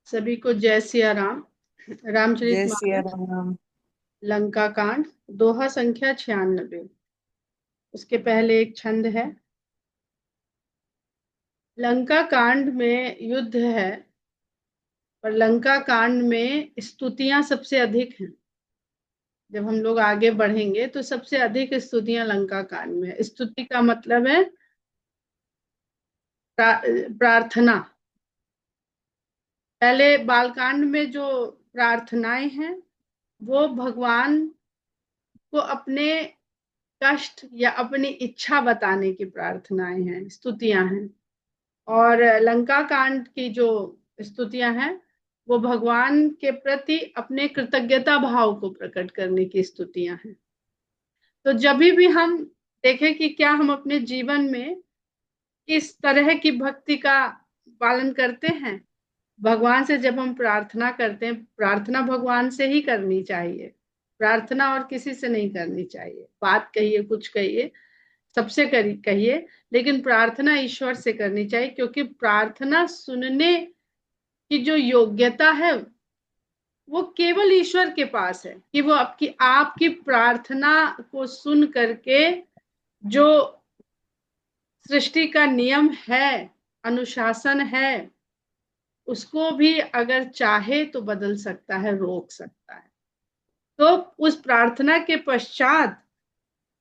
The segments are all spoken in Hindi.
सभी को जय सिया राम। जय सिया रामचरितमानस राम। लंका कांड, दोहा संख्या 96। उसके पहले एक छंद है। लंका कांड में युद्ध है, पर लंका कांड में स्तुतियां सबसे अधिक हैं। जब हम लोग आगे बढ़ेंगे तो सबसे अधिक स्तुतियां लंका कांड में है। स्तुति का मतलब है प्रार्थना। पहले बालकांड में जो प्रार्थनाएं हैं वो भगवान को अपने कष्ट या अपनी इच्छा बताने की प्रार्थनाएं हैं, स्तुतियां हैं। और लंका कांड की जो स्तुतियां हैं वो भगवान के प्रति अपने कृतज्ञता भाव को प्रकट करने की स्तुतियां हैं। तो जब भी हम देखें कि क्या हम अपने जीवन में इस तरह की भक्ति का पालन करते हैं। भगवान से जब हम प्रार्थना करते हैं, प्रार्थना भगवान से ही करनी चाहिए। प्रार्थना और किसी से नहीं करनी चाहिए। बात कहिए, कुछ कहिए, सबसे कहिए, लेकिन प्रार्थना ईश्वर से करनी चाहिए, क्योंकि प्रार्थना सुनने की जो योग्यता है वो केवल ईश्वर के पास है, कि वो आपकी प्रार्थना को सुन करके जो सृष्टि का नियम है, अनुशासन है, उसको भी अगर चाहे तो बदल सकता है, रोक सकता है। तो उस प्रार्थना के पश्चात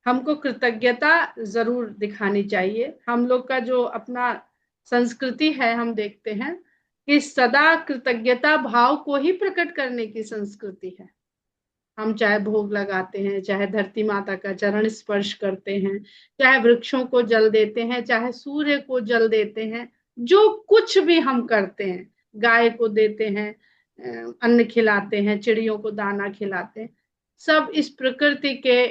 हमको कृतज्ञता जरूर दिखानी चाहिए। हम लोग का जो अपना संस्कृति है, हम देखते हैं कि सदा कृतज्ञता भाव को ही प्रकट करने की संस्कृति है। हम चाहे भोग लगाते हैं, चाहे धरती माता का चरण स्पर्श करते हैं, चाहे वृक्षों को जल देते हैं, चाहे सूर्य को जल देते हैं, जो कुछ भी हम करते हैं, गाय को देते हैं, अन्न खिलाते हैं, चिड़ियों को दाना खिलाते हैं, सब इस प्रकृति के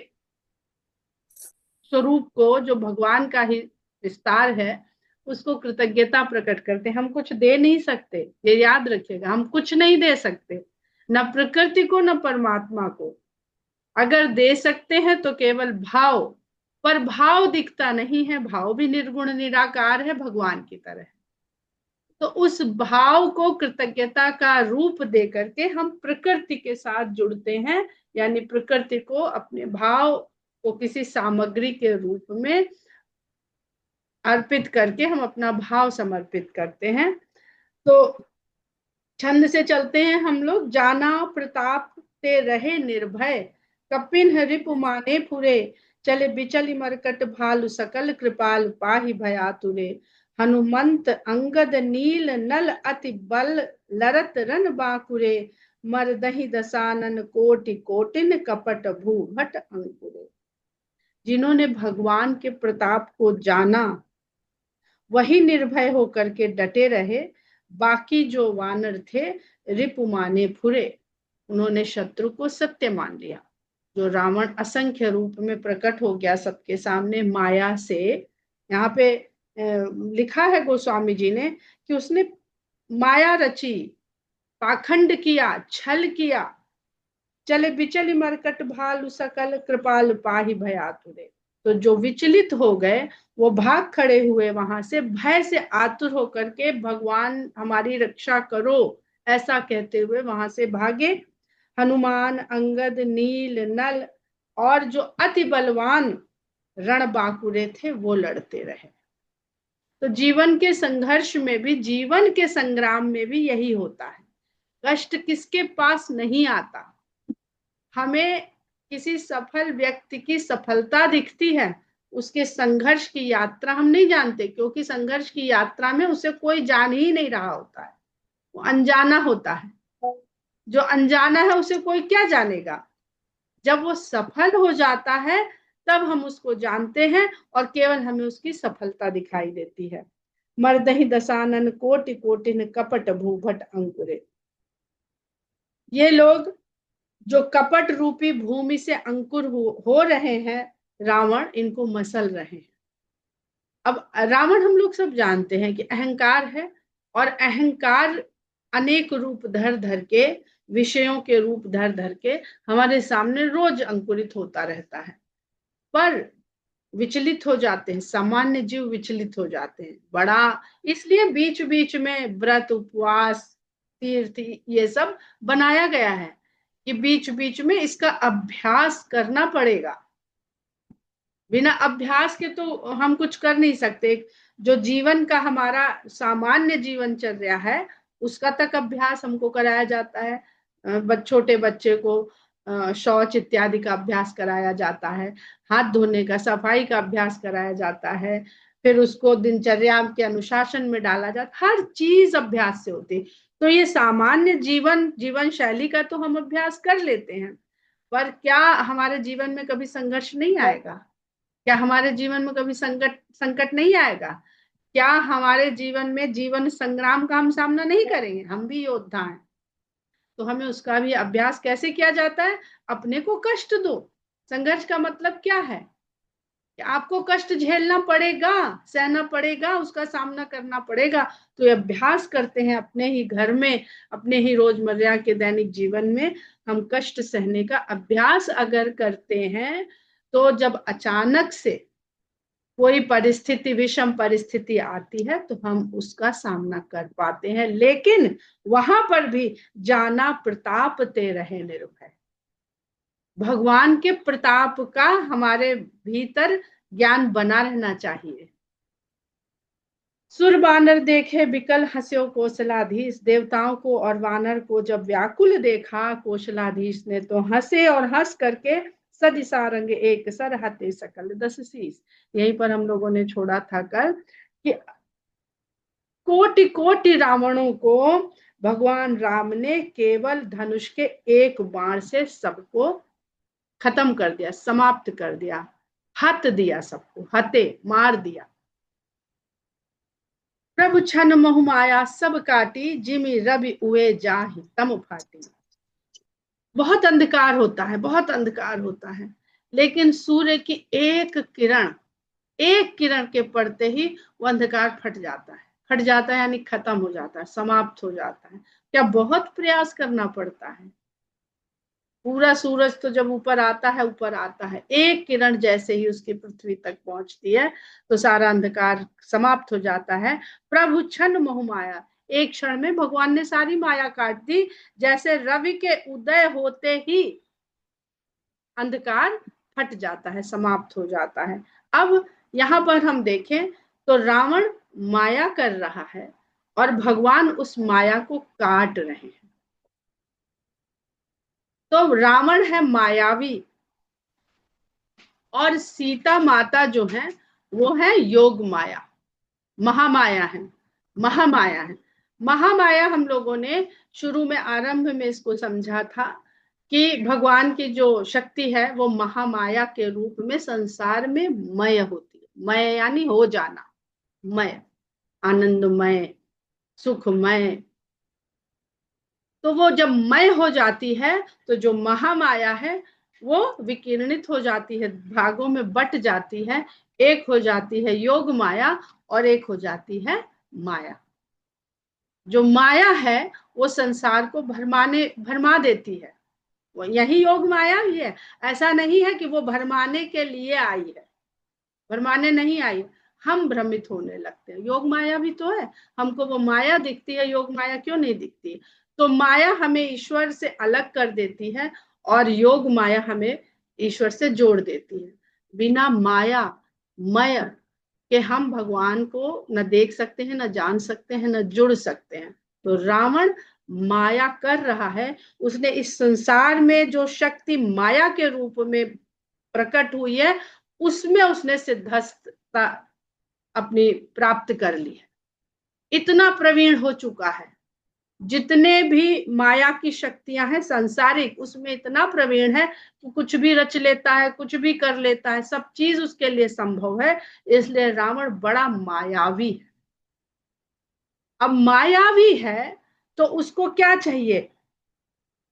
स्वरूप को, जो भगवान का ही विस्तार है, उसको कृतज्ञता प्रकट करते हैं। हम कुछ दे नहीं सकते, ये याद रखिएगा, हम कुछ नहीं दे सकते, न प्रकृति को न परमात्मा को। अगर दे सकते हैं तो केवल भाव, पर भाव दिखता नहीं है, भाव भी निर्गुण निराकार है भगवान की तरह। तो उस भाव को कृतज्ञता का रूप दे करके हम प्रकृति के साथ जुड़ते हैं, यानी प्रकृति को अपने भाव को किसी सामग्री के रूप में अर्पित करके हम अपना भाव समर्पित करते हैं। तो छंद से चलते हैं हम लोग। जाना प्रताप ते रहे निर्भय, कपिन रिपु माने फुरे, चले बिचल मरकट भालु सकल कृपाल पाहि भयातुरे। हनुमंत अंगद नील नल अति बल, लरत रन बाकुरे, मरदहि दसानन कोटि कोटिन कपट भूभट अंकुरे। जिन्होंने भगवान के प्रताप को जाना वही निर्भय होकर के डटे रहे। बाकी जो वानर थे रिपु माने फुरे, उन्होंने शत्रु को सत्य मान लिया। जो रावण असंख्य रूप में प्रकट हो गया सबके सामने माया से, यहाँ पे लिखा है गोस्वामी जी ने कि उसने माया रची, पाखंड किया, छल किया। चले बिचल मरकट भालु सकल कृपाल पाहि भयातुरे। तो जो विचलित हो गए वो भाग खड़े हुए, वहां से भय से आतुर होकर के भगवान हमारी रक्षा करो ऐसा कहते हुए वहां से भागे। हनुमान अंगद नील नल और जो अति बलवान रणबांकुरे थे वो लड़ते रहे। तो जीवन के संघर्ष में भी, जीवन के संग्राम में भी यही होता है। कष्ट किसके पास नहीं आता। हमें किसी सफल व्यक्ति की सफलता दिखती है, उसके संघर्ष की यात्रा हम नहीं जानते, क्योंकि संघर्ष की यात्रा में उसे कोई जान ही नहीं रहा होता है, वो अनजाना होता है। जो अनजाना है उसे कोई क्या जानेगा। जब वो सफल हो जाता है तब हम उसको जानते हैं, और केवल हमें उसकी सफलता दिखाई देती है। मर्दहि दसानन कोटि कोटिन कपट भूभट अंकुरे। ये लोग जो कपट रूपी भूमि से अंकुर हो रहे हैं, रावण इनको मसल रहे हैं। अब रावण हम लोग सब जानते हैं कि अहंकार है, और अहंकार अनेक रूप धर धर के, विषयों के रूप धर धर के हमारे सामने रोज अंकुरित होता रहता है। पर विचलित हो जाते हैं, सामान्य जीव विचलित हो जाते हैं बड़ा। इसलिए बीच बीच में व्रत उपवास, तीर्थ ये सब बनाया गया है कि बीच बीच में इसका अभ्यास करना पड़ेगा। बिना अभ्यास के तो हम कुछ कर नहीं सकते। जो जीवन का हमारा सामान्य जीवनचर्या है उसका तक अभ्यास हमको कराया जाता है। छोटे बच्चे को शौच इत्यादि का अभ्यास कराया जाता है, हाथ धोने का, सफाई का अभ्यास कराया जाता है, फिर उसको दिनचर्या के अनुशासन में डाला जाता है। हर चीज अभ्यास से होती है। तो ये सामान्य जीवन शैली का तो हम अभ्यास कर लेते हैं, पर क्या हमारे जीवन में कभी संघर्ष नहीं आएगा? क्या हमारे जीवन में कभी संकट संकट नहीं आएगा? क्या हमारे जीवन में जीवन संग्राम का हम सामना नहीं करेंगे? हम भी योद्धा हैं। तो हमें उसका भी अभ्यास कैसे किया जाता है? अपने को कष्ट दो। संघर्ष का मतलब क्या है कि आपको कष्ट झेलना पड़ेगा, सहना पड़ेगा, उसका सामना करना पड़ेगा। तो ये अभ्यास करते हैं अपने ही घर में, अपने ही रोजमर्रा के दैनिक जीवन में हम कष्ट सहने का अभ्यास अगर करते हैं तो जब अचानक से कोई परिस्थिति, विषम परिस्थिति आती है तो हम उसका सामना कर पाते हैं। लेकिन वहां पर भी जाना प्रताप ते रहे निर्भय, भगवान के प्रताप का हमारे भीतर ज्ञान बना रहना चाहिए। सुर बानर देखे बिकल हंस्यो कौशलाधीश, देवताओं को और वानर को जब व्याकुल देखा कौशलाधीश ने तो हंसे और हंस करके सदिसा रंग एक सर हते सकल दस शीस। यहीं पर हम लोगों ने छोड़ा था कल कि कोटि कोटि रावणों को भगवान राम ने केवल धनुष के एक बाण से सबको खत्म कर दिया, समाप्त कर दिया, हत दिया, सबको हते मार दिया। प्रभु छन मोह माया सब काटी, जिमि रवि उए जाहि तम फाटी। बहुत अंधकार होता है, बहुत अंधकार होता है, लेकिन सूर्य की एक किरण के पड़ते ही वो अंधकार फट जाता है। फट जाता है यानी खत्म हो जाता है, समाप्त हो जाता है। क्या बहुत प्रयास करना पड़ता है। पूरा सूरज तो जब ऊपर आता है, एक किरण जैसे ही उसकी पृथ्वी तक पहुंचती है तो सारा अंधकार समाप्त हो जाता है। प्रभु छन मोह माया, एक क्षण में भगवान ने सारी माया काट दी। जैसे रवि के उदय होते ही अंधकार फट जाता है, समाप्त हो जाता है। अब यहाँ पर हम देखें तो रावण माया कर रहा है और भगवान उस माया को काट रहे हैं। तो रावण है मायावी और सीता माता जो है वो है योग माया, महामाया है, महामाया है। महामाया हम लोगों ने शुरू में आरंभ में इसको समझा था कि भगवान की जो शक्ति है वो महामाया के रूप में संसार में मय होती है। मय यानी हो जाना, मय, आनंदमय, सुखमय। तो वो जब मय हो जाती है तो जो महामाया है वो विकीर्णित हो जाती है, भागों में बट जाती है। एक हो जाती है योग माया और एक हो जाती है माया। जो माया है वो संसार को भरमा देती है। वो यही योग माया ही है। ऐसा नहीं है कि वो भरमाने के लिए आई है, भरमाने नहीं आई। हम भ्रमित होने लगते हैं, योग माया भी तो है, हमको वो माया दिखती है, योग माया क्यों नहीं दिखती? तो माया हमें ईश्वर से अलग कर देती है और योग माया हमें ईश्वर से जोड़ देती है। बिना माया मय के हम भगवान को न देख सकते हैं, न जान सकते हैं, न जुड़ सकते हैं। तो रावण माया कर रहा है। उसने इस संसार में जो शक्ति माया के रूप में प्रकट हुई है उसमें उसने सिद्धता अपनी प्राप्त कर ली है। इतना प्रवीण हो चुका है, जितने भी माया की शक्तियां हैं संसारिक, उसमें इतना प्रवीण है कि कुछ भी रच लेता है, कुछ भी कर लेता है, सब चीज उसके लिए संभव है। इसलिए रावण बड़ा मायावी है। अब मायावी है तो उसको क्या चाहिए?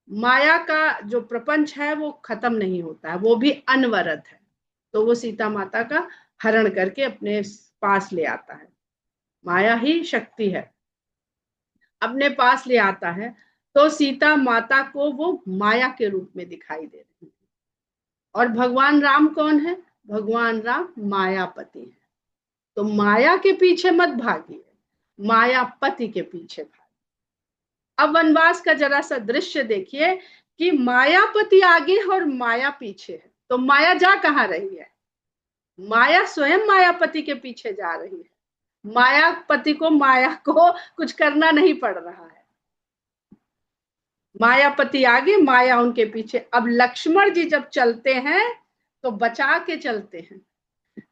माया का जो प्रपंच है वो खत्म नहीं होता है, वो भी अनवरत है। तो वो सीता माता का हरण करके अपने पास ले आता है। माया ही शक्ति है, अपने पास ले आता है। तो सीता माता को वो माया के रूप में दिखाई दे रही है। और भगवान राम कौन है? भगवान राम मायापति है। तो माया के पीछे मत भागिए, मायापति के पीछे भागिए। अब वनवास का जरा सा दृश्य देखिए कि मायापति आगे और माया पीछे है। तो माया जा कहाँ रही है? माया स्वयं मायापति के पीछे जा रही है। मायापति को माया को कुछ करना नहीं पड़ रहा है। मायापति आगे, माया उनके पीछे। अब लक्ष्मण जी जब चलते हैं तो बचा के चलते हैं।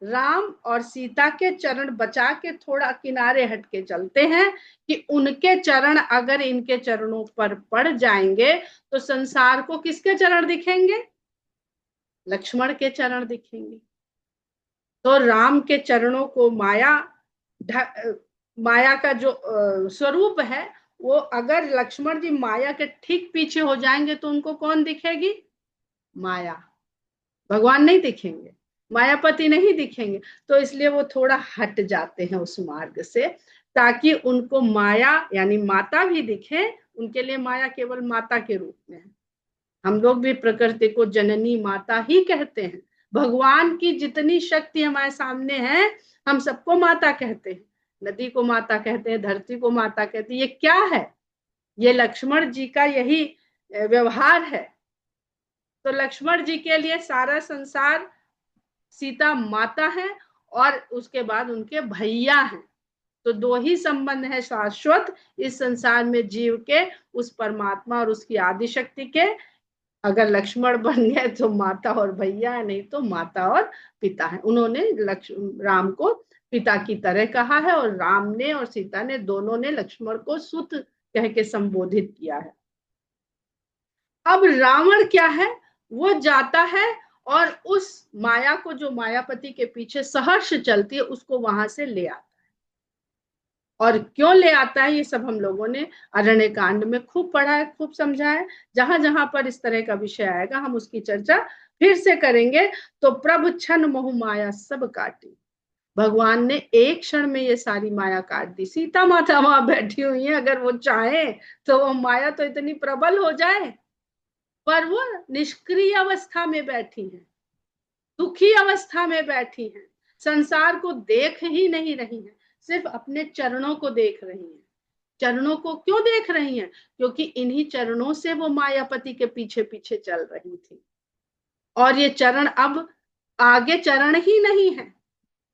राम और सीता के चरण बचा के थोड़ा किनारे हट के चलते हैं कि उनके चरण अगर इनके चरणों पर पड़ जाएंगे तो संसार को किसके चरण दिखेंगे? लक्ष्मण के चरण दिखेंगे। तो राम के चरणों को माया का जो स्वरूप है, वो अगर लक्ष्मण जी माया के ठीक पीछे हो जाएंगे तो उनको कौन दिखेगी? माया। भगवान नहीं दिखेंगे, मायापति नहीं दिखेंगे। तो इसलिए वो थोड़ा हट जाते हैं उस मार्ग से, ताकि उनको माया यानी माता भी दिखे। उनके लिए माया केवल माता के रूप में है। हम लोग भी प्रकृति को जननी माता ही कहते हैं। भगवान की जितनी शक्ति हमारे सामने है, हम सबको माता कहते हैं। नदी को माता कहते हैं, धरती को माता कहते हैं। ये क्या है? ये लक्ष्मण जी का यही व्यवहार है। तो लक्ष्मण जी के लिए सारा संसार सीता माता है और उसके बाद उनके भैया हैं। तो दो ही संबंध है शाश्वत इस संसार में जीव के, उस परमात्मा और उसकी आदि शक्ति के। अगर लक्ष्मण बन गए तो माता और भैया है, नहीं तो माता और पिता है। उन्होंने राम को पिता की तरह कहा है और राम ने और सीता ने दोनों ने लक्ष्मण को सुत कह के संबोधित किया है। अब रावण क्या है? वो जाता है और उस माया को, जो मायापति के पीछे सहर्ष चलती है, उसको वहां से ले आता है। और क्यों ले आता है ये सब हम लोगों ने अरण्य कांड में खूब पढ़ा है, खूब समझा है। जहां जहां पर इस तरह का विषय आएगा हम उसकी चर्चा फिर से करेंगे। तो प्रभु छन मोह माया सब काटी। भगवान ने एक क्षण में ये सारी माया काट दी। सीता माता वहां बैठी हुई है, अगर वो चाहे तो वो माया तो इतनी प्रबल हो जाए, पर वो निष्क्रिय अवस्था में बैठी है, दुखी अवस्था में बैठी है, संसार को देख ही नहीं रही है, सिर्फ अपने चरणों को देख रही है। चरणों को क्यों देख रही हैं? क्योंकि इन्हीं चरणों से वो मायापति के पीछे पीछे चल रही थी। और ये चरण अब आगे चरण ही नहीं है।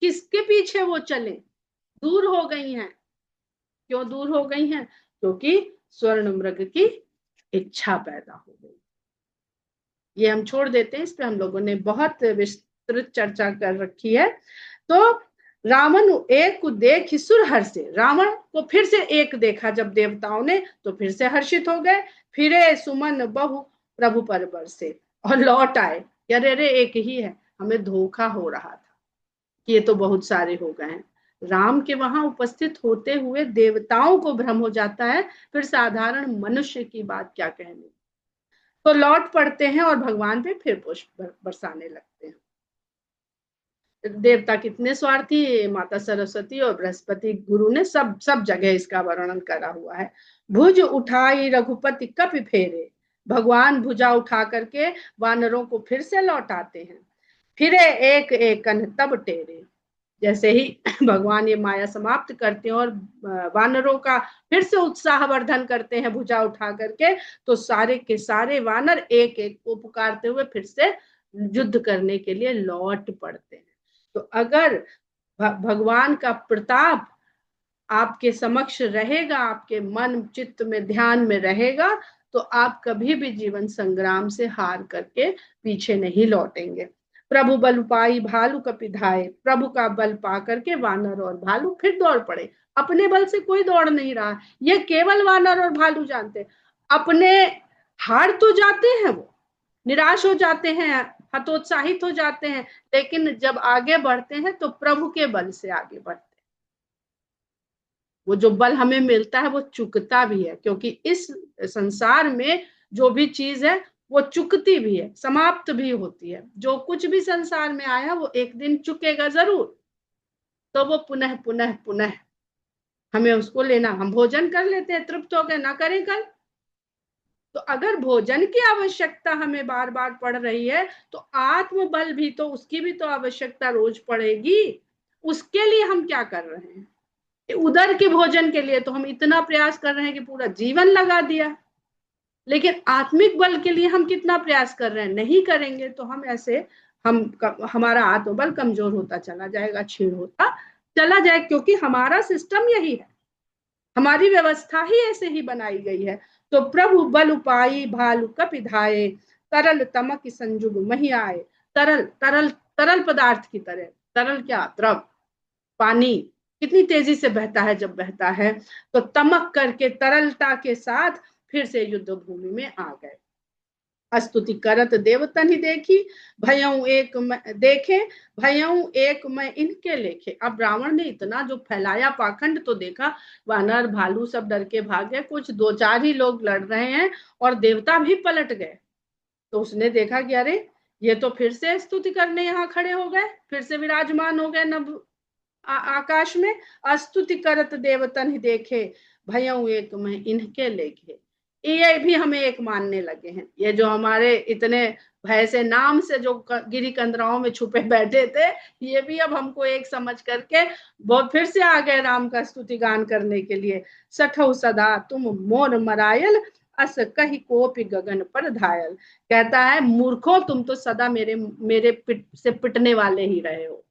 किसके पीछे वो चले? दूर हो गई हैं। क्यों दूर हो गई हैं? क्योंकि स्वर्ण मृग की इच्छा पैदा हो गई। ये हम छोड़ देते हैं, इस पे हम लोगों ने बहुत विस्तृत चर्चा कर रखी है। तो रावण एक को देख सुर हर्षे, रावण को फिर से एक देखा जब देवताओं ने, तो फिर से हर्षित हो गए। फिरे सुमन बहु प्रभु पर बरसे, और लौट आए। अरे अरे एक ही है, हमें धोखा हो रहा था कि ये तो बहुत सारे हो गए हैं। राम के वहां उपस्थित होते हुए देवताओं को भ्रम हो जाता है, फिर साधारण मनुष्य की बात क्या कहने। तो लौट पड़ते हैं और भगवान पे फिर पुष्प बरसाने लगते हैं। देवता कितने स्वार्थी, माता सरस्वती और बृहस्पति गुरु ने सब जगह इसका वर्णन करा हुआ है। भुज उठाई रघुपति कपि फेरे, भगवान भुजा उठा करके वानरों को फिर से लौटाते हैं। फिरे एक एक तब टेरे। जैसे ही भगवान ये माया समाप्त करते हैं और वानरों का फिर से उत्साहवर्धन करते हैं भुजा उठा करके, तो सारे के सारे वानर एक एक को पुकारते हुए फिर से युद्ध करने के लिए लौट पड़ते हैं। तो अगर भगवान का प्रताप आपके समक्ष रहेगा, आपके मन चित्त में ध्यान में रहेगा, तो आप कभी भी जीवन संग्राम से हार करके पीछे नहीं लौटेंगे। प्रभु बल पाई भालू कपिधाए, प्रभु का बल पा करके वानर और भालू फिर दौड़ पड़े। अपने बल से कोई दौड़ नहीं रहा, ये केवल वानर और भालू जानते। अपने हार तो जाते हैं, वो निराश हो जाते हैं, हतोत्साहित हो जाते हैं, लेकिन जब आगे बढ़ते हैं तो प्रभु के बल से आगे बढ़ते हैं। वो जो बल हमें मिलता है वो चुकता भी है, क्योंकि इस संसार में जो भी चीज है वो चुकती भी है, समाप्त भी होती है। जो कुछ भी संसार में आया वो एक दिन चुकेगा जरूर। तो वो पुनः पुनः पुनः हमें उसको लेना। हम भोजन कर लेते हैं, तृप्त हो गए, ना करें कल। तो अगर भोजन की आवश्यकता हमें बार बार पड़ रही है, तो आत्म बल भी तो, उसकी भी तो आवश्यकता रोज पड़ेगी। उसके लिए हम क्या कर रहे हैं? उदर के भोजन के लिए तो हम इतना प्रयास कर रहे हैं कि पूरा जीवन लगा दिया, लेकिन आत्मिक बल के लिए हम कितना प्रयास कर रहे हैं, नहीं करेंगे तो हम ऐसे हमारा आत्मबल कमजोर होता चला जाएगा, क्षीण होता चला जाए, क्योंकि हमारा सिस्टम यही है, हमारी व्यवस्था ही ऐसे ही बनाई गई है। तो प्रभु बल उपाई भालु कपिधाये, तरल तमक संजुग मही आए। तरल तरल तरल पदार्थ की तरह, तरल क्या, द्रव, पानी कितनी तेजी से बहता है, जब बहता है तो तमक करके तरलता के साथ फिर से युद्ध भूमि में आ गए। स्तुति करत देवतन ही देखी, भयऊ एक देखे, भयऊ एक मैं इनके लेखे। अब रावण ने इतना जो फैलाया पाखंड, तो देखा वानर भालू सब डर के भागे, कुछ दो चार ही लोग लड़ रहे हैं और देवता भी पलट गए। तो उसने देखा कि अरे ये तो फिर से स्तुति करने यहाँ खड़े हो गए, फिर से विराजमान हो गए नभ आकाश में। स्तुति करत देवतन ही देखे, भयऊ एक मैं इनके लेखे। ये भी हमें एक मानने लगे हैं, ये जो हमारे इतने भय से नाम से जो गिरी कंदराओं में छुपे बैठे थे, ये भी अब हमको एक समझ करके बहुत फिर से आ गए राम का स्तुति गान करने के लिए। सठौ सदा तुम मोर मरायल, अस कही कोपि गगन पर धायल। कहता है मूर्खों, तुम तो सदा मेरे मेरे पिट से पिटने वाले ही रहे हो,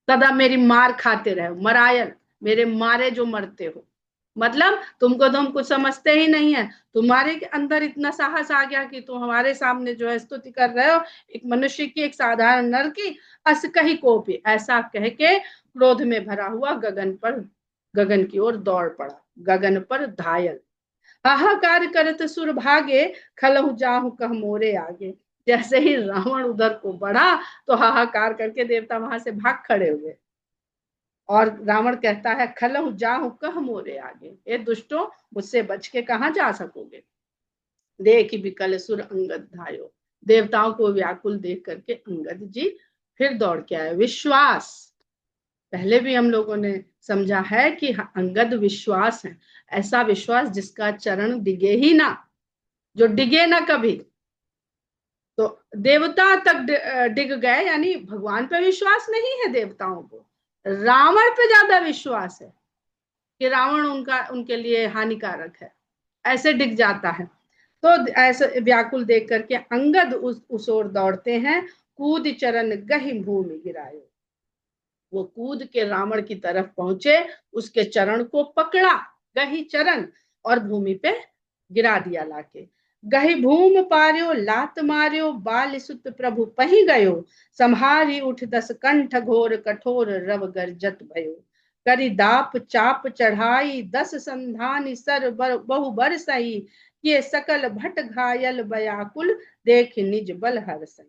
सदा मेरी मार खाते रहे, मरायल मेरे मारे जो मरते हो, मतलब तुमको तो हम कुछ समझते ही नहीं है, तुम्हारे अंदर इतना साहस आ गया कि तुम हमारे सामने जो है स्तुति कर रहे हो, एक मनुष्य की, एक साधारण नर की। अस कही कोपी, ऐसा कह के क्रोध में भरा हुआ गगन की ओर दौड़ पड़ा, गगन पर धायल। हाहाकार करत सुर भागे, खलहु जाहु कह मोरे आगे। जैसे ही रावण उधर को बढ़ा तो हाहाकार करके देवता वहां से भाग खड़े हुए, और रावण कहता है खलहु जाहु कह मोरे आगे, ये दुष्टों मुझसे बच के कहाँ जा सकोगे। देख विकल सुर अंगद धायो, देवताओं को व्याकुल देख करके अंगद जी फिर दौड़ के आए। विश्वास, पहले भी हम लोगों ने समझा है कि अंगद विश्वास है, ऐसा विश्वास जिसका चरण डिगे ही ना, जो डिगे ना कभी। तो देवता तक डिग गए, यानी भगवान पे विश्वास नहीं है देवताओं को, रावण पे ज्यादा विश्वास है कि रावण उनके लिए हानिकारक है, ऐसे डिग जाता है। तो ऐसे व्याकुल देख करके अंगद उस ओर दौड़ते हैं। कूद चरण गहि भूमि गिरायो, वो कूद के रावण की तरफ पहुंचे, उसके चरण को पकड़ा, गही चरण, और भूमि पे गिरा दिया लाके। गही भूम पार्यो लात मार्यो, बाल सुत प्रभु पही गयो, संहारी उठ दस कंठ घोर कठोर रव गर्जत भयो। करी दाप चाप चढ़ाई दस संधानी सर बहु बर सही, ये सकल भट घायल बयाकुल देख निज बल हर सही।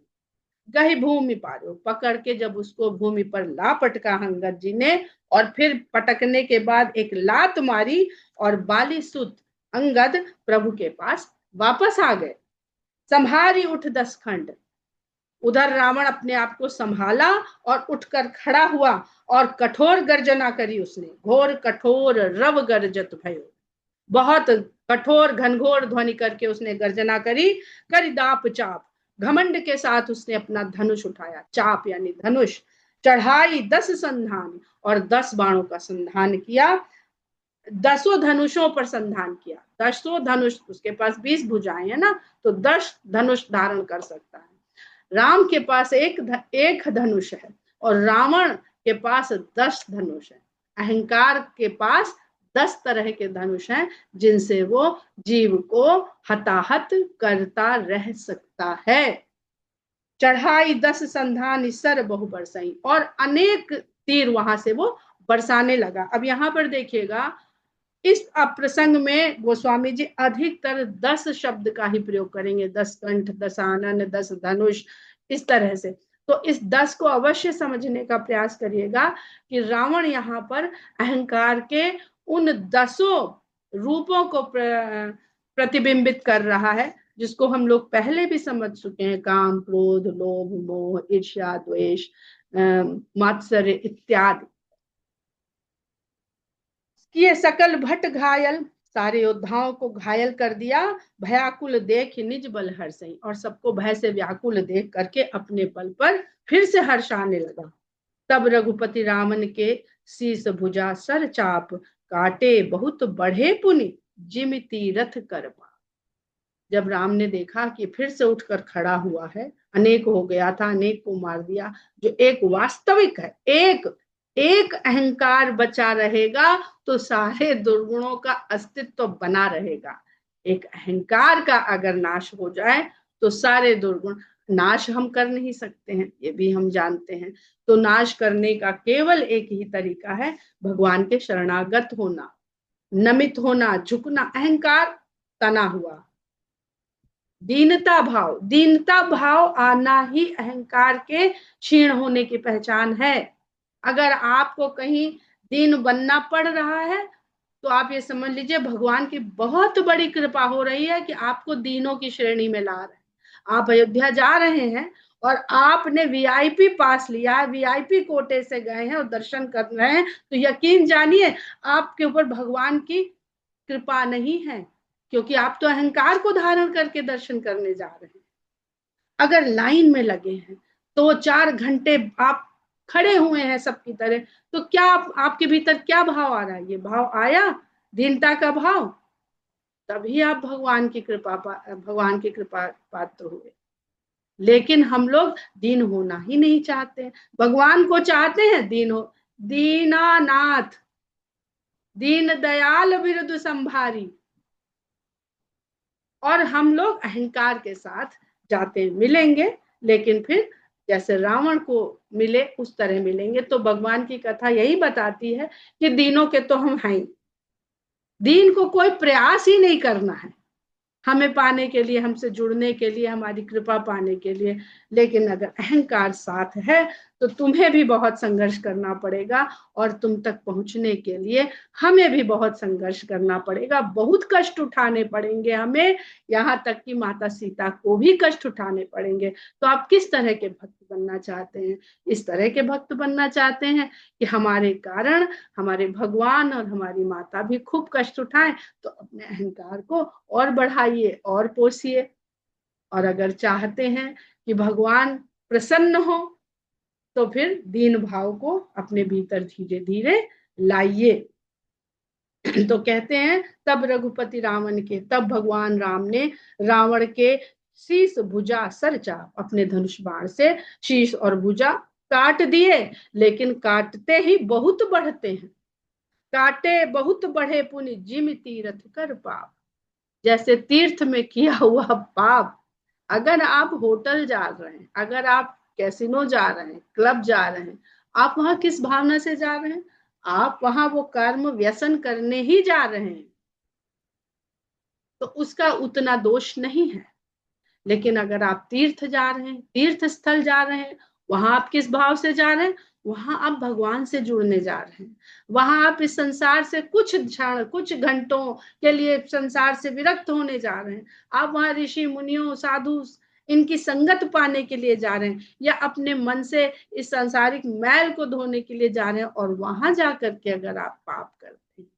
गही भूमि पारो, पकड़ के जब उसको भूमि पर ला पटका अंगद जी ने, और फिर पटकने के बाद एक लात मारी, और बाली सुत अंगद प्रभु के पास वापस आ गए। संहारी उठ दस खंड, उधर रावण अपने आप को संभाला और उठकर खड़ा हुआ, और कठोर गर्जना करी उसने, घोर कठोर रव गर्जत भयो, बहुत कठोर घनघोर ध्वनि करके उसने गर्जना करी। करी दाप चाप, घमंड के साथ उसने अपना धनुष उठाया, चाप यानी धनुष, चढ़ाई दस संधान, और 10 बाणों का संधान किया, 10 धनुषों पर संधान किया। 10 धनुष, उसके पास 20 भुजाएं है ना, तो 10 धनुष धारण कर सकता है। राम के पास एक धनुष है, और रावण के पास 10 धनुष है। अहंकार के पास 10 तरह के धनुष हैं, जिनसे वो जीव को हताहत करता रह सकता है। चढ़ाई 10 संधान सर बहु बरसाई, और अनेक तीर वहां से वो बरसाने लगा। अब यहाँ पर देखिएगा, इस प्रसंग में गोस्वामी जी अधिकतर 10 शब्द का ही प्रयोग करेंगे, 10 कंठ, 10 आनन, 10 धनुष, इस तरह से। तो इस 10 को अवश्य समझने का प्रयास करिएगा कि रावण यहाँ पर अहंकार के उन 10 रूपों को प्रतिबिंबित कर रहा है, जिसको हम लोग पहले भी समझ चुके हैं, काम, क्रोध, लोभ, मोह, ईर्ष्या, द्वेष, मात्सर्य इत्यादि। किए सकल भट घायल, सारे योद्धाओं को घायल कर दिया। भयाकुल देख निज बल हर्षई, और सबको भय से व्याकुल देख करके अपने बल पर फिर से हर्ष आने लगा। तब रघुपति रामन के शीस भुजा सर चाप, काटे बहुत बढ़े पुनि, जिम तीरथ कर पाप। जब राम ने देखा कि फिर से उठकर खड़ा हुआ है, अनेक हो गया था, अनेक को मार दिया, जो एक वास्तविक है, एक एक अहंकार बचा रहेगा तो सारे दुर्गुणों का अस्तित्व बना रहेगा। एक अहंकार का अगर नाश हो जाए तो सारे दुर्गुण नाश हम कर नहीं सकते हैं, ये भी हम जानते हैं। तो नाश करने का केवल एक ही तरीका है, भगवान के शरणागत होना, नमित होना, झुकना, अहंकार तना हुआ, दीनता भाव आना ही अहंकार के क्षीण होने की पहचान है। अगर आपको कहीं दीन बनना पड़ रहा है तो आप ये समझ लीजिए भगवान की बहुत बड़ी कृपा हो रही है कि आपको दीनों की श्रेणी में ला रहे हैं। आप अयोध्या जा रहे हैं और आपने वीआईपी पास लिया है, वीआईपी कोटे से गए हैं और दर्शन कर रहे हैं, तो यकीन जानिए आपके ऊपर भगवान की कृपा नहीं है, क्योंकि आप तो अहंकार को धारण करके दर्शन करने जा रहे हैं। अगर लाइन में लगे हैं 2-4 घंटे आप खड़े हुए हैं सबकी तरह, तो क्या आपके भीतर क्या भाव आ रहा है? ये भाव आया दीनता का भाव, तभी आप भगवान की कृपा पात्र हुए। लेकिन हम लोग दीन होना ही नहीं चाहते, भगवान को चाहते हैं दीन हो, दीनानाथ, दीन दयाल बिरुद संभारी, और हम लोग अहंकार के साथ जाते मिलेंगे, लेकिन फिर जैसे रावण को मिले उस तरह मिलेंगे। तो भगवान की कथा यही बताती है कि दीनों के तो हम हैं, दीन को कोई प्रयास ही नहीं करना है हमें पाने के लिए, हमसे जुड़ने के लिए, हमारी कृपा पाने के लिए। लेकिन अगर अहंकार साथ है तो तुम्हें भी बहुत संघर्ष करना पड़ेगा, और तुम तक पहुंचने के लिए हमें भी बहुत संघर्ष करना पड़ेगा, बहुत कष्ट उठाने पड़ेंगे हमें, यहाँ तक कि माता सीता को भी कष्ट उठाने पड़ेंगे। तो आप किस तरह के भक्त बनना चाहते हैं? इस तरह के भक्त बनना चाहते हैं कि हमारे कारण हमारे भगवान और हमारी माता भी खूब कष्ट उठाएं, तो अपने अहंकार को और बढ़ाइए और पोसिए। और अगर चाहते हैं कि भगवान प्रसन्न हो तो फिर दीन भाव को अपने भीतर धीरे धीरे लाइए। तो कहते हैं तब भगवान राम ने रावण के शीश भुजा सर चाप, अपने धनुष बाण से शीश और भुजा काट दिए, लेकिन काटते ही बहुत बढ़ते हैं, काटे बहुत बढ़े पुनि, जिम तीरथ कर पाप। जैसे तीर्थ में किया हुआ पाप, अगर आप होटल जा रहे हैं, अगर आप कैसीनो जा रहे हैं, क्लब जा रहे हैं, आप वहां किस भावना से जा रहे हैं? आप वहां वो कर्म व्यसन करने ही जा रहे हैं, तो उसका उतना दोष नहीं है। लेकिन अगर आप तीर्थ जा रहे हैं, तीर्थ स्थल जा रहे हैं, वहां आप किस भाव से जा रहे हैं? वहां आप भगवान से जुड़ने जा रहे हैं, वहां आप इस संसार से कुछ क्षण, कुछ घंटों के लिए संसार से विरक्त होने जा रहे हैं। आप वहां ऋषि मुनियों, साधु, इनकी संगत पाने के लिए जा रहे हैं, या अपने मन से इस सांसारिक मैल को धोने के लिए जा रहे हैं, और वहां जाकर के अगर आप पाप करते हैं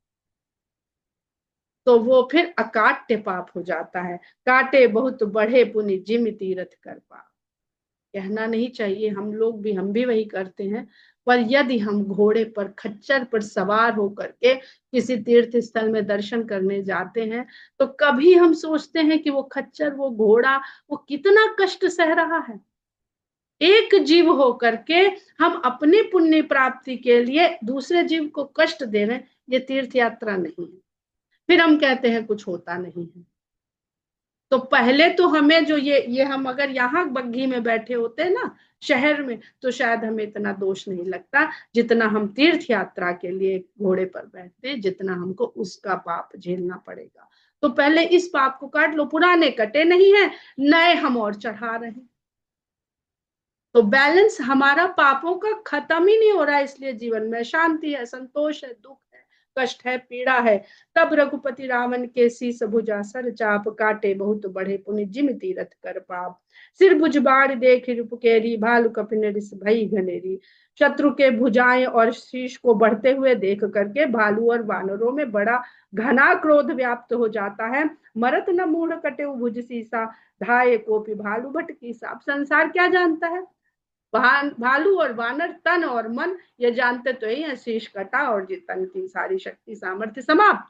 तो वो फिर अकाट्य पाप हो जाता है। काटे बहुत बढ़े पुनि, जिम तीरथ कर पाप। कहना नहीं चाहिए, हम भी वही करते हैं। पर यदि हम घोड़े पर, खच्चर पर सवार होकर के किसी तीर्थ स्थल में दर्शन करने जाते हैं, तो कभी हम सोचते हैं कि वो खच्चर, वो घोड़ा, वो कितना कष्ट सह रहा है। एक जीव होकर के हम अपनी पुण्य प्राप्ति के लिए दूसरे जीव को कष्ट दे रहे हैं, ये तीर्थ यात्रा नहीं है। फिर हम कहते हैं कुछ होता नहीं है। तो पहले तो हमें जो ये हम अगर यहाँ बग्घी में बैठे होते ना शहर में, तो शायद हमें इतना दोष नहीं लगता जितना हम तीर्थ यात्रा के लिए घोड़े पर बैठते, जितना हमको उसका पाप झेलना पड़ेगा। तो पहले इस पाप को काट लो, पुराने कटे नहीं है, नए हम और चढ़ा रहे हैं। तो बैलेंस हमारा पापों का खत्म ही नहीं हो रहा है, इसलिए जीवन में शांति है, संतोष है, दुख है, कष्ट है, पीड़ा है। तब रघुपति रावण के शीस भुजा सर चाप, काटे बहुत बढ़े पुनि, जिम तीरथ कर पाप। सिर भुज बाढ़ देख रिपुकेरी, भालु कपिन रिस भई घनेरी। शत्रु के भुजाएं और शीश को बढ़ते हुए देख करके भालू और वानरों में बड़ा घना क्रोध व्याप्त हो जाता है। मरत न मूढ़ कटे भुज शीसा, धाये कोपी भालू भटकी सा। संसार क्या जानता है? भालू और वानर तन और मन ये जानते तो ही है, शीश कटा और जी तन की सारी शक्ति सामर्थ्य समाप्त,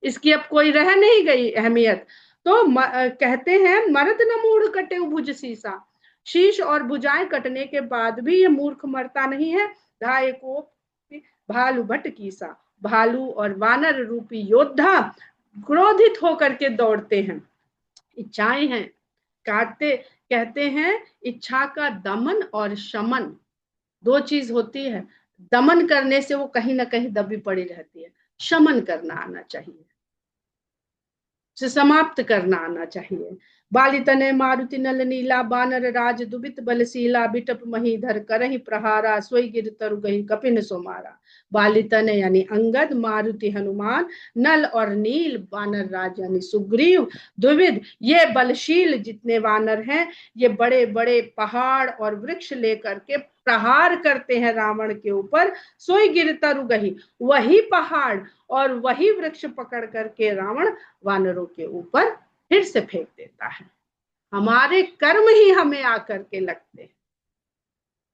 इसकी अब कोई रह नहीं गई अहमियत। तो कहते हैं मर्द न मूढ़ कटे भुज शीशा, शीश और भुजाएं कटने के बाद भी ये मूर्ख मरता नहीं है। धाये को भालू भट्ट कीसा, भालू और वानर रूपी योद्धा क्रोधित होकर के दौड़ते हैं। इच्छाएं हैं काटते, कहते हैं इच्छा का दमन और शमन दो चीज होती है। दमन करने से वो कहीं ना कहीं दबी पड़ी रहती है, शमन करना आना चाहिए, से समाप्त करना आना चाहिए। बाली तने मारुति नल नीला, बानर राज दुबित बलशीला, बिटप महीधर करहि प्रहारा, सोई गिर तरु गही कपिन सो मारा। बाली तने यानी अंगद, मारुति हनुमान, नल और नील वानर राज यानी सुग्रीव, द्विविध ये बलशील जितने वानर हैं, ये बड़े बड़े पहाड़ और वृक्ष लेकर के प्रहार करते हैं रावण के ऊपर। सोई गिर तरु गही, वही पहाड़ और वही वृक्ष पकड़ करके रावण वानरों के ऊपर फिर से फेंक देता है। हमारे कर्म ही हमें आकर के लगते हैं,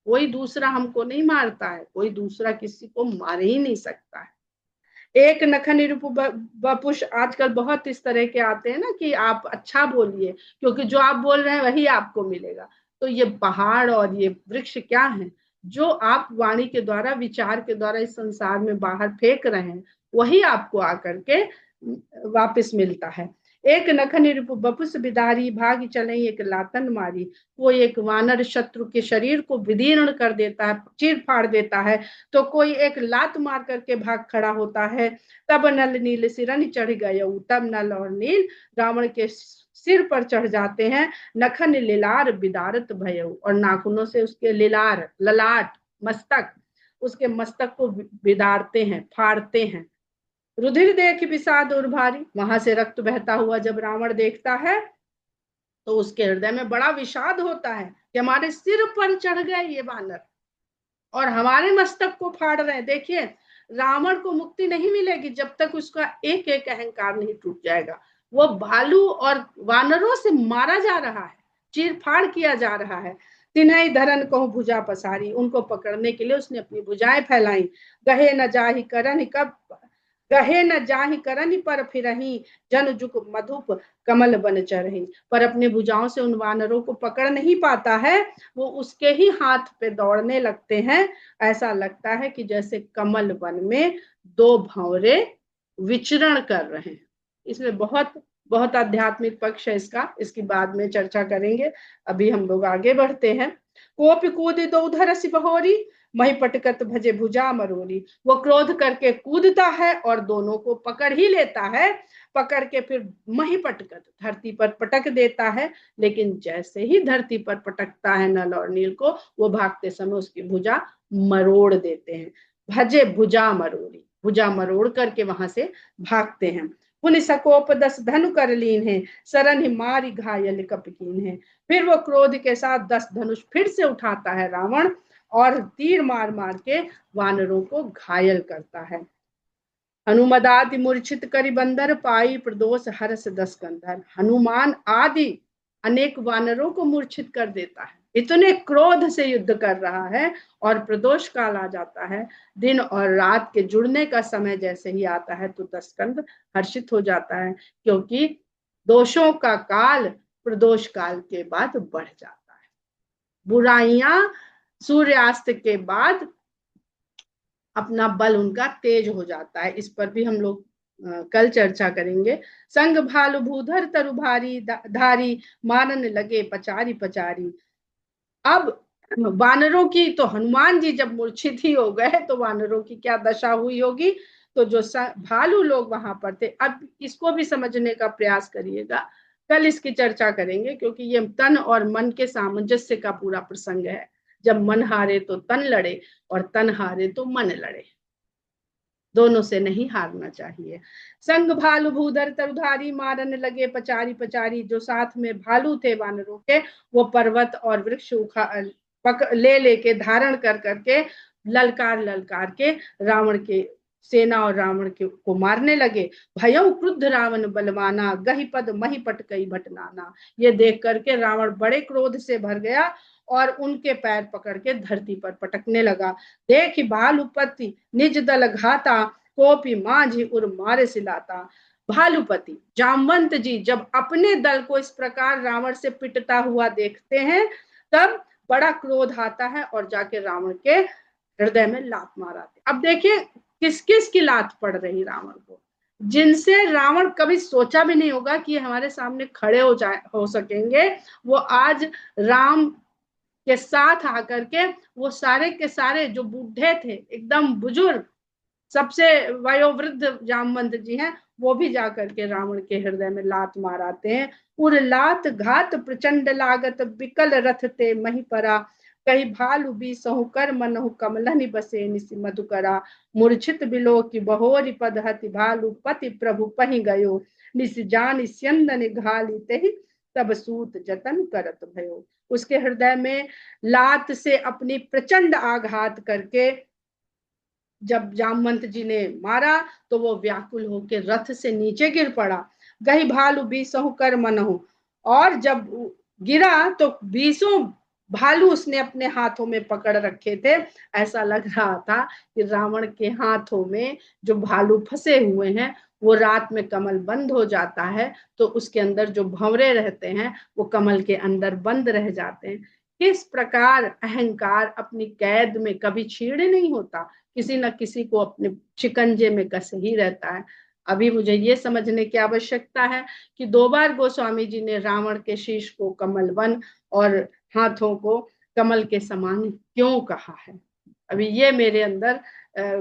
कोई दूसरा हमको नहीं मारता है, कोई दूसरा किसी को मार ही नहीं सकता है। एक नखन निरूप बपुष, आजकल बहुत इस तरह के आते हैं ना कि आप अच्छा बोलिए क्योंकि जो आप बोल रहे हैं वही आपको मिलेगा। तो ये पहाड़ और ये वृक्ष क्या है, जो आप वाणी के द्वारा विचार के द्वारा इस संसार में बाहर फेंक रहे हैं वही आपको आकर के वापस मिलता है। एक नखन बपुस बिदारी, भाग चले एक लातन मारी, कोई एक वानर शत्रु के शरीर को विदीर्ण कर देता है, चीर फाड़ देता है, तो कोई एक लात मार करके भाग खड़ा होता है। तब नल नील सिरन चढ़ गए, तब नल और नील रावण के सिर पर चढ़ जाते हैं। नखन लिलार बिदारत भय, और नाखूनों से उसके लिलार ललाट मस्तक, उसके मस्तक को बिदारते हैं, फाड़ते हैं। रुधिर देख विषाद और भारी, वहां से रक्त बहता हुआ जब रावण देखता है तो उसके हृदय में बड़ा विषाद होता है कि हमारे सिर पर चढ़ गए ये वानर और हमारे मस्तक को फाड़ रहे हैं। देखिए रावण को मुक्ति नहीं मिलेगी जब तक उसका एक एक अहंकार नहीं टूट जाएगा। वो भालू और वानरों से मारा जा रहा है, चीर फाड़ किया जा रहा है। तिन्हई धरन को भुजा पसारी, उनको पकड़ने के लिए उसने अपनी भुजाएं फैलाई। गहे न जाहि करन कब, गहे न जाहि करन पर फिरही, जन जुक मधुप कमल बन चरही। पर अपने भुजाओं से उन वानरों को पकड़ नहीं पाता है, वो उसके ही हाथ पे दौड़ने लगते हैं। ऐसा लगता है कि जैसे कमल वन में दो भंवरे विचरण कर रहे हैं। इसमें बहुत बहुत आध्यात्मिक पक्ष है इसका, इसकी बाद में चर्चा करेंगे। अभी हम लोग आगे बढ़ते हैं। कोप कूद दो उधर सिपहोरी, मही पटकत भजे भुजा मरोरी। वो क्रोध करके कूदता है और दोनों को पकड़ ही लेता है, पकड़ के फिर मही पटकत धरती पर पटक देता है। लेकिन जैसे ही धरती पर पटकता है नल और नील को, वो भागते समय उसकी भुजा मरोड़ देते हैं। भजे भुजा मरोड़ी, भुजा मरोड़ करके वहां से भागते हैं। पुनि सकोप 10 धनु कर लीन है, सरन मारी घायल कपकीन है। फिर वो क्रोध के साथ 10 धनुष फिर से उठाता है रावण और तीर मार मार के वानरों को घायल करता है। हनुमदादि मूर्छित करि बंदर, पाई प्रदोष हर्ष 10 कंधर। हनुमान आदि अनेक वानरों को मूर्छित कर देता है, इतने क्रोध से युद्ध कर रहा है। और प्रदोष काल आ जाता है, दिन और रात के जुड़ने का समय जैसे ही आता है तो 10 कंध हर्षित हो जाता है, क्योंकि दोषों का काल प्रदोष काल के बाद बढ़ जाता है। बुराइयां सूर्यास्त के बाद अपना बल उनका तेज हो जाता है। इस पर भी हम लोग कल चर्चा करेंगे। संग भालु भूधर तरु भारी, धारी मारन लगे पचारी पचारी। अब वानरों की तो हनुमान जी जब मूर्छित ही हो गए तो वानरों की क्या दशा हुई होगी। तो जो भालू लोग वहां पर थे, अब इसको भी समझने का प्रयास करिएगा, कल इसकी चर्चा करेंगे, क्योंकि ये तन और मन के सामंजस्य का पूरा प्रसंग है। जब मन हारे तो तन लड़े और तन हारे तो मन लड़े, दोनों से नहीं हारना चाहिए। संग भालू भूधर तरुधारी, मारन लगे पचारी पचारी। जो साथ में भालू थे वानरों के, वो पर्वत और वृक्ष ले लेके धारण कर करके ललकार ललकार के रावण के सेना और रावण को मारने लगे। भयउ क्रुद्ध रावण बलवाना, गहि पद मही पटकई भटनाना। ये देख करके रावण बड़े क्रोध से भर गया और उनके पैर पकड़ के धरती पर पटकने लगा। देख भालुपति निज दल घाता, कोपी माझी उर मारे सिलाता। भालुपति जामवंत जी जब अपने दल को इस प्रकार रावण से पिटता हुआ देखते हैं, तब बड़ा क्रोध आता है और जाके रावण के हृदय में लात माराते। अब देखिए किस किस की लात पड़ रही रावण को, जिनसे रावण कभी सोचा भी नहीं होगा कि हमारे सामने खड़े हो सकेंगे, वो आज राम के साथ आकर के वो सारे के सारे जो बूढ़े थे, एकदम बुजुर्ग, सबसे वयोवृद्ध जामवंत जी हैं, वो भी जाकर के रावण के हृदय में लात माराते हैं। उर लात घात प्रचंड लागत, बिकल रथ ते मही परा। कही भालु बी सहु कर मनहु कमलनि बसे निसि मधुकरा। मूर्छित बिलो की बहोरी पद हति, भालु पति प्रभु पहि गयो। निस जान स्यंदन घाली तेहि, तब सूत जतन करत भयो। उसके हृदय में लात से अपनी प्रचंड आघात करके जब जामवंत जी ने मारा तो वो व्याकुल होकर रथ से नीचे गिर पड़ा। गही भालू बीसों कर मनहु, और जब गिरा तो 20 भालू उसने अपने हाथों में पकड़ रखे थे। ऐसा लग रहा था कि रावण के हाथों में जो भालू फंसे हुए हैं, वो रात में कमल बंद हो जाता है तो उसके अंदर जो भंवरे रहते हैं वो कमल के अंदर बंद रह जाते हैं। किस प्रकार अहंकार अपनी कैद में कभी छीड़ नहीं होता, किसी न किसी को अपने शिकंजे में कस ही रहता है। अभी मुझे ये समझने की आवश्यकता है कि 2 बार गोस्वामी जी ने रावण के शीश को कमल वन और हाथों को कमल के समान क्यों कहा है। अभी ये मेरे अंदर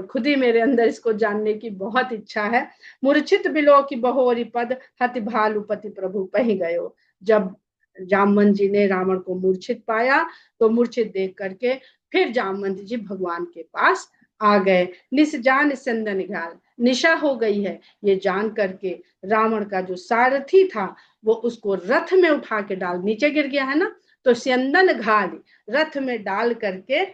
खुद ही मेरे अंदर इसको जानने की बहुत इच्छा है। मूर्छित बिलो की बहोरी पद हति, भालुपति प्रभु पहि गयो। जब जामवंत जी ने रावण को मूर्छित पाया तो मूर्छित देख करके फिर जामवंत जी भगवान के पास आ गए। निस जान स्यंदन घाल, निशा हो गई है ये जान करके रावण का जो सारथी था वो उसको रथ में उठा के डाल, नीचे गिर गया है ना, तो स्यंदन घाल रथ में डाल करके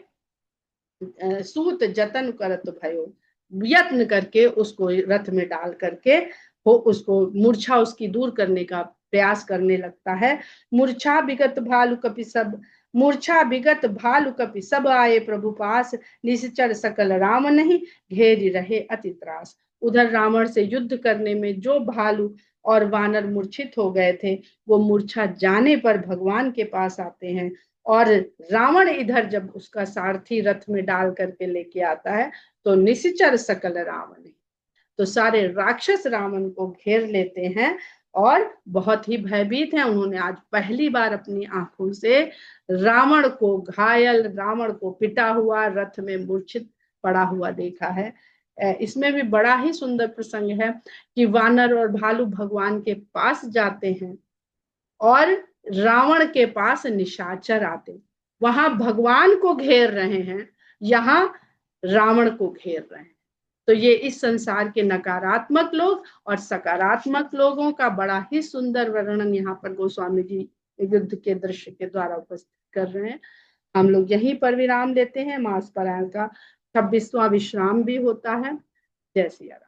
सूत जतन करत भयो, यत्न करके उसको रथ में डाल करके वो उसको मूर्छा उसकी दूर करने का प्रयास करने लगता है। मूर्छा विगत भालु कपि सब, मूर्छा विगत भालु कपि सब आए प्रभु पास। निश्चर सकल राम नहीं, घेरी रहे अति त्रास। उधर रावण से युद्ध करने में जो भालू और वानर मूर्छित हो गए थे, वो मूर्छा जाने पर भगवान के पास आते हैं। और रावण इधर जब उसका सारथी रथ में डाल करके लेके आता है तो निश्चर सकल रावण, तो सारे राक्षस रावण को घेर लेते हैं और बहुत ही भयभीत हैं। उन्होंने आज पहली बार अपनी आंखों से रावण को घायल, रावण को पिटा हुआ, रथ में मूर्छित पड़ा हुआ देखा है। इसमें भी बड़ा ही सुंदर प्रसंग है कि वानर और भालू भगवान के पास जाते हैं और रावण के पास निशाचर आते, वहां भगवान को घेर रहे हैं, यहाँ रावण को घेर रहे हैं। तो ये इस संसार के नकारात्मक लोग और सकारात्मक लोगों का बड़ा ही सुंदर वर्णन यहाँ पर गोस्वामी जी युद्ध के दृश्य के द्वारा उपस्थित कर रहे हैं। हम लोग यहीं पर विराम लेते हैं। मास पारायण का 26वां विश्राम भी होता है। जय सिया राम।